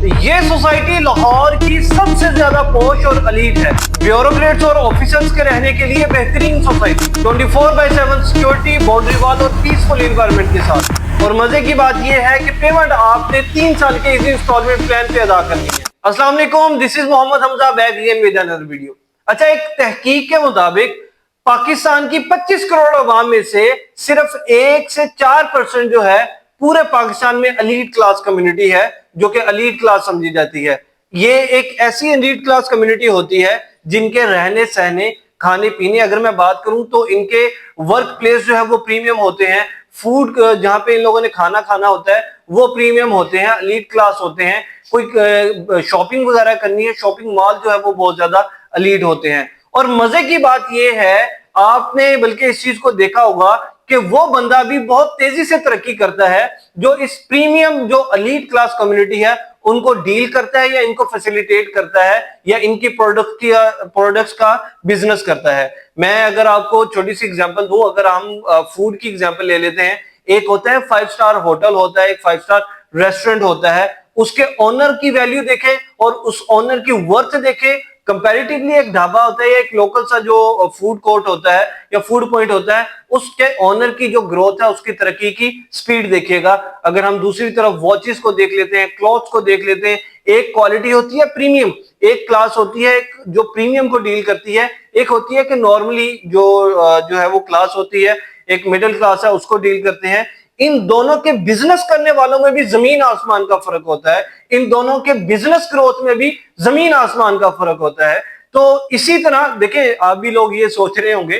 ये सोसाइटी लाहौर की सबसे ज्यादा पॉश और अलीट है। ब्यूरोक्रेट्स और ऑफिसर्स के रहने के लिए बेहतरीन सोसाइटी, 24/7 सिक्योरिटी, बाउंड्री वॉल और पीसफुल एनवायरनमेंट के साथ। और मजे की बात यह है कि पेमेंट आपने 3 साल के इजी इंस्टॉलमेंट प्लान पे अदा करनी है। अस्सलाम वालेकुम, this is Mohammad Hamza back again with another video. अच्छा, एक तहकीक के मुताबिक पाकिस्तान की 25 करोड़ अवाम में से सिर्फ 1 से 4% जो है पूरे पाकिस्तान में एलीट क्लास कम्युनिटी है, जो कि एलीट क्लास समझी जाती है। ये एक ऐसी एलीट क्लास कम्युनिटी होती है जिनके रहने सहने खाने पीने, अगर मैं बात करूं तो इनके वर्क प्लेस जो है वो प्रीमियम होते हैं। फूड जहां पे इन लोगों ने खाना खाना होता है वो प्रीमियम होते हैं, एलीट क्लास होते हैं। कोई शॉपिंग वगैरह करनी है, शॉपिंग मॉल जो है वो बहुत ज्यादा एलीट होते हैं। और मजे की बात यह है, आपने बल्कि इस चीज को देखा होगा कि वो बंदा भी बहुत तेजी से तरक्की करता है जो इस प्रीमियम जो एलीट क्लास कम्युनिटी है उनको डील करता है या इनको फैसिलिटेट करता है या इनकी प्रोडक्ट्स का बिजनेस करता है। मैं अगर आपको छोटी सी एग्जांपल दूं, अगर हम फूड की एग्जांपल ले लेते हैं, एक होता है 5 स्टार होटल होता है, एक 5 स्टार रेस्टोरेंट होता है। उसके ओनर की वैल्यू देखें और उस ओनर की वर्थ देखें कंपैरेटिवली। एक ढाबा होता है या एक लोकल सा जो फूड कोर्ट होता है या फूड पॉइंट होता है, उसके ओनर की जो ग्रोथ है, उसकी तरक्की की स्पीड देखिएगा। अगर हम दूसरी तरफ वॉचेस को देख लेते हैं, क्लॉथ्स को देख लेते हैं, एक क्वालिटी होती है प्रीमियम, एक क्लास होती है जो प्रीमियम को डील करती है, एक होती है कि नॉर्मली जो है वो क्लास होती है, एक मिडिल क्लास है, उसको डील करते हैं। इन दोनों के बिजनेस करने वालों में भी जमीन आसमान का फर्क होता है, इन दोनों के बिजनेस ग्रोथ में भी जमीन आसमान का फर्क होता है। तो इसी तरह देखें, आप भी लोग ये सोच रहे होंगे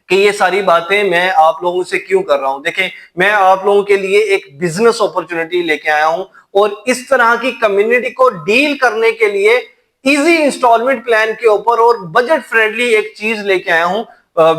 कि ये सारी बातें मैं आप लोगों से क्यों कर रहा हूं। देखें, मैं आप लोगों के लिए एक बिजनेस अपॉर्चुनिटी लेके आया हूं और इस तरह की कम्युनिटी को डील करने के लिए इजी इंस्टॉलमेंट प्लान के ऊपर और बजट फ्रेंडली एक चीज लेके आया हूं।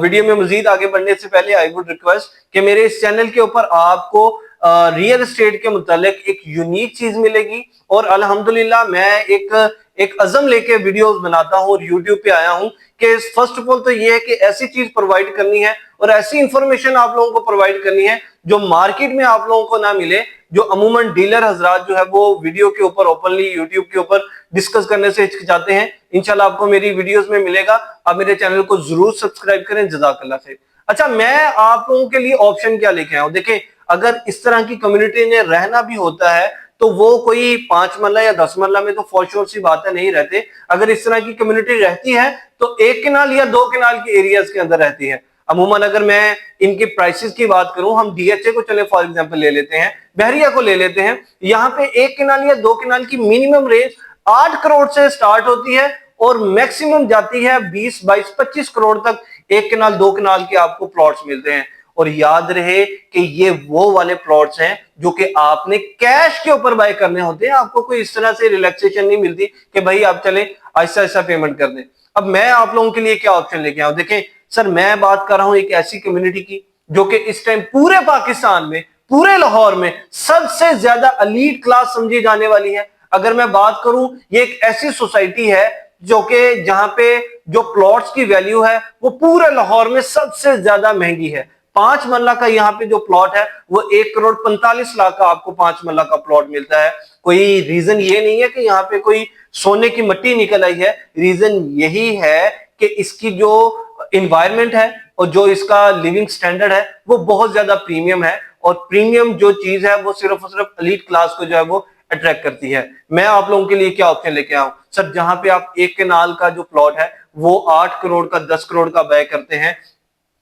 वीडियो में मजीद आगे बढ़ने से पहले आई वुड रिक्वेस्ट कि मेरे इस चैनल के ऊपर आपको रियल एस्टेट के मुतालिक एक यूनिक चीज मिलेगी। और अल्हम्दुलिल्लाह मैं एक अज़म लेके वीडियोस बनाता हूं और यूट्यूब पे आया हूं कि फर्स्ट ऑफ ऑल तो ये है कि ऐसी चीज प्रोवाइड करनी है और ऐसी इंफॉर्मेशन आप लोगों को प्रोवाइड करनी है जो मार्केट में आप लोगों को ना मिले, जो अमूमन डीलर हजरात जो है वो वीडियो के ऊपर ओपनली यूट्यूब के ऊपर डिस्कस करने से हिचकिचाते हैं। इंशाल्लाह आपको मेरी वीडियोस में मिलेगा। आप मेरे चैनल को जरूर सब्सक्राइब करें। जज़ाकल्लाह खैर। अच्छा, मैं आप लोगों के लिए ऑप्शन क्या लेके आया हूं। देखें, अगर इस तरह की कम्युनिटी में रहना भी होता है तो वो कोई 5 मरला या 10 मरला में तो फॉर श्योर सी बात है नहीं रहते। अगर इस तरह की कम्युनिटी रहती है तो 1 कनाल या 2 कनाल के एरियाज के अंदर रहती है। अमूमन अगर मैं इनकी प्राइसेस की बात करूं, हम डीएचए को चले फॉर एग्जांपल ले लेते हैं, बहरिया को ले लेते हैं। यहाँ पे 1 कनाल या 2 कनाल की मिनिमम रेंज 8 करोड़ से स्टार्ट होती है और मैक्सिमम जाती है 20, 22, 25 करोड़ तक 1 कनाल 2 कनाल के आपको प्लॉट्स मिलते हैं। और याद रहे कि ये वो वाले प्लॉट्स हैं जो कि आपने कैश के ऊपर बाय करने होते हैं। आपको कोई इस तरह से रिलैक्सेशन नहीं मिलती कि भाई आप चले ऐसा ऐसा पेमेंट कर दें। अब मैं आप लोगों के लिए क्या ऑप्शन लेके आऊं। देखें सर, मैं बात कर रहा हूं एक ऐसी कम्युनिटी की जो कि इस टाइम पूरे पाकिस्तान में, पूरे लाहौर में सबसे ज्यादा एलीट क्लास समझी जाने वाली है। अगर मैं बात करूं, ये एक ऐसी सोसाइटी है जो कि जहां पे जो प्लॉट्स की वैल्यू है वो पूरे लाहौर में सबसे ज्यादा महंगी है। 5 मरला का यहाँ पे जो प्लॉट है वो 1 करोड़ 45 लाख का आपको 5 मरला का प्लॉट मिलता है। कोई रीजन ये नहीं है कि यहाँ पे कोई सोने की मट्टी निकल आई है, रीजन यही है कि इसकी जो इन्वायरमेंट है और जो इसका लिविंग स्टैंडर्ड है वो बहुत ज्यादा प्रीमियम है। और प्रीमियम जो चीज है वो सिर्फ और सिर्फ एलीट क्लास को जो है वो अट्रैक्ट करती है। मैं आप लोगों के लिए क्या ऑप्शन लेके आऊं सर, जहां पे आप 1 कनाल का जो प्लॉट है वो 8 करोड़ का 10 करोड़ का बाय करते हैं,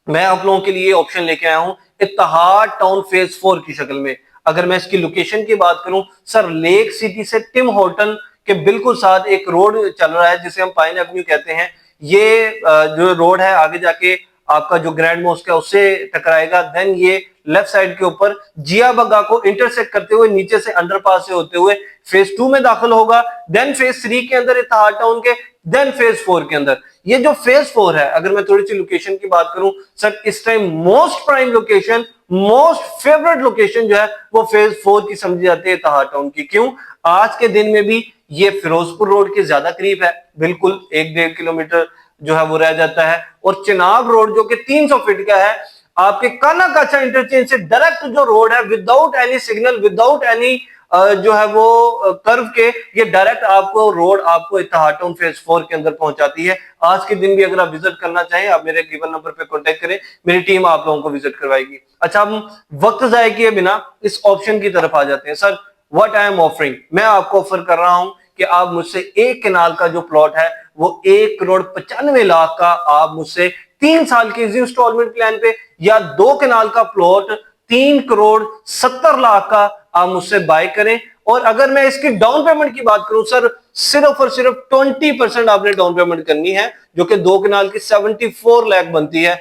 मैं आप लोगों के लिए ऑप्शन लेके आया हूं इत्तेहाद टाउन फेज 4 की शक्ल में। अगर मैं इसकी लोकेशन की बात करूं सर, लेक सिटी से टिम होटल के बिल्कुल साथ एक रोड चल रहा है जिसे हम पाइन एवेन्यू कहते हैं। ये जो रोड है आगे जाके आपका जो ग्रैंड मॉस्क है उससे टकराएगा। देन ये लेफ्ट साइड के ऊपर जिया बग्गा को इंटरसेक्ट करते हुए नीचे से अंडरपास से होते हुए फेज 2 में दाखिल होगा, देन फेज 3 के अंदर इत्तेहाद टाउन के, देन फेज 4 के अंदर। ये जो फेज 4 है, अगर मैं थोड़ी सी लोकेशन की बात करूं सर, इस time most prime location, most favourite location जो है वो फेज 4 की समझी जाती है इत्तेहाद टाउन की। क्यों? आज के दिन में भी ये फिरोजपुर रोड के ज्यादा करीब है, बिल्कुल 1-1.5 किलोमीटर जो है वो रह जाता है। और चिनाब रोड जो कि 300 फीट का है, आपके काना काछा इंटरचेंज से डायरेक्ट जो रोड है without any signal, without any जो है वो कर्व के, ये डायरेक्ट आपको रोड आपको इत्तेहाद टाउन फेज 4 के अंदर पहुंचाती है। आज के दिन भी अगर आप विजिट करना चाहें, आप मेरे गिवन नंबर पे कांटेक्ट करें, मेरी टीम आप लोगों को विजिट करवाएगी। अच्छा, हम वक्त जाए किए बिना इस ऑप्शन की तरफ आ जाते हैं। Sir, what I am offering, मैं आपको ऑफर कर रहा हूं कि आप मुझसे 1 कनाल का जो प्लॉट है वो 1,95,00,000 का आप मुझसे 3 साल के इजी इंस्टॉलमेंट प्लान पे, या 2 कनाल का प्लॉट 3,70,00,000 का आप मुझसे बाय करें। और अगर मैं इसकी डाउन पेमेंट की बात करूं सर, सिर्फ और सिर्फ 20% आपने डाउन पेमेंट करनी है, जो कि 2 कनाल की 74 लाख बनती है।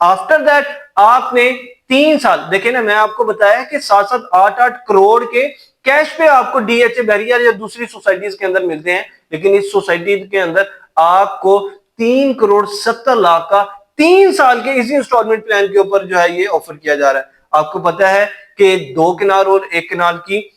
आफ्टर दैट आपने 3 साल, देखिए ना, मैं आपको बताया कि 7-7, 8-8 करोड़ के कैश पे आपको डीएचए बैरियर या दूसरी सोसाइटीज के अंदर मिलते हैं, लेकिन इस सोसाइटी के अंदर आपको 3,70,00,000 का 3 साल के इसी इंस्टॉलमेंट प्लान के ऊपर जो है ये ऑफर किया जा रहा है। आपको पता है कि 2 कनाल और 1 कनाल की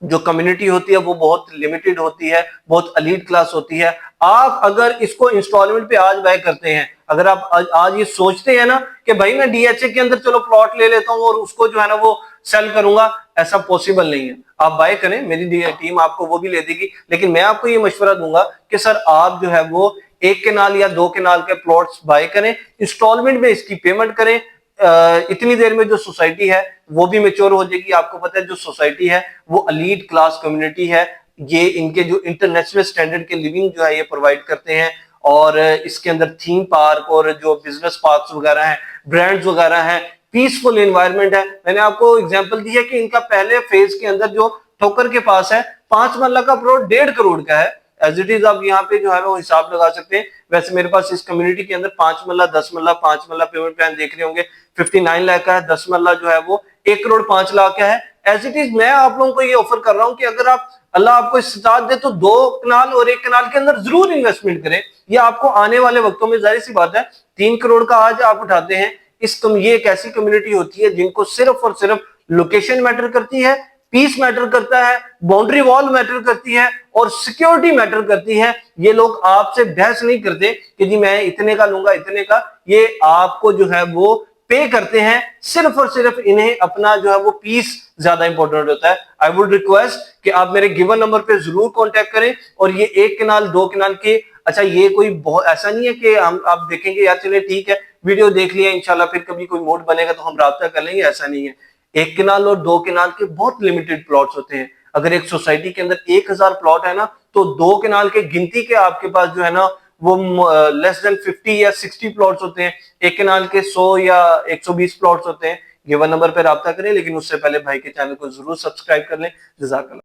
जो कम्युनिटी होती है वो बहुत लिमिटेड होती है, बहुत एलीट क्लास होती है। आप अगर इसको इंस्टॉलमेंट पे आज बाय करते हैं, अगर आप आज ये सोचते हैं ना कि भाई मैं डीएचए के अंदर चलो प्लॉट ले लेता हूं और उसको जो है ना वो सेल करूंगा, ऐसा पॉसिबल नहीं है। आप बाय करें, मेरी टीम आपको वो भी ले देगी, लेकिन मैं आपको ये मशवरा दूंगा कि सर आप जो है वो 1 कनाल या 2 कनाल के प्लॉट्स बाय करें, इंस्टॉलमेंट में इसकी पेमेंट करें। इतनी देर में जो सोसाइटी है वो भी मेच्योर हो जाएगी। आपको पता है जो सोसाइटी है वो एलीट क्लास कम्युनिटी है, ये इनके जो इंटरनेशनल स्टैंडर्ड के लिविंग जो है ये प्रोवाइड करते हैं, और इसके अंदर थीम पार्क और जो बिजनेस पार्क्स वगैरह हैं, ब्रांड्स वगैरह हैं, पीसफुल एनवायरनमेंट है। मैंने आपको एग्जांपल दी है कि इनका पहले फेज के अंदर जो ठोकर के पास है 5 मरला का प्लॉट 1.5 करोड़ का है। एज इट इज आप यहाँ पे जो है वो हिसाब लगा सकते हैं। वैसे मेरे पास इस कम्युनिटी के अंदर 5 मरला, 10 मरला, 5 मरला पेमेंट प्लान देख रहे होंगे 59 लाख का है, 10 मरला जो है वो 1,05,00,000 का है। एज इट इज मैं आप लोगों को ये ऑफर कर रहा हूं कि अगर आप, अल्लाह आपको इस्तात दे, तो 2 कनाल और 1 कनाल के अंदर जरूर इन्वेस्टमेंट करें। ये आपको आने वाले वक्तों में, जाहिर सी बात है, 3 करोड़ का आज आप उठाते हैं, ये एक ऐसी कम्युनिटी होती है जिनको सिर्फ और सिर्फ लोकेशन मैटर करती है, पीस मैटर करता है, बाउंड्री वॉल मैटर करती है और सिक्योरिटी मैटर करती है। ये लोग आपसे बहस नहीं करते कि जी मैं इतने का लूंगा, इतने का। ये आपको जो है वो पे करते हैं, सिर्फ और सिर्फ इन्हें अपना जो है वो पीस ज्यादा इंपॉर्टेंट होता है। आई वुड रिक्वेस्ट कि आप मेरे गिवन नंबर पे जरूर कांटेक्ट करें। और ये 1 कनाल 2 कनाल के, अच्छा ये कोई बहुत ऐसा नहीं है कि हम आप देखेंगे यार चले ठीक है वीडियो देख लिया, इंशाल्लाह फिर कभी कोई मूड बनेगा तो हम राब्ता कर लेंगे, ऐसा नहीं है। 1 कनाल और 2 कनाल के बहुत लिमिटेड प्लॉट्स होते हैं। अगर एक सोसाइटी के अंदर 1000 प्लॉट है ना, तो 2 कनाल के गिनती के आपके पास जो है ना वो लेस देन 50 या 60 प्लॉट्स होते हैं। 1 कनाल के 100 या 120 प्लॉट्स होते हैं। गिवन नंबर पर राब्ता करें, लेकिन उससे पहले भाई के चैनल को जरूर सब्सक्राइब कर लें। जज़ाकल्लाह।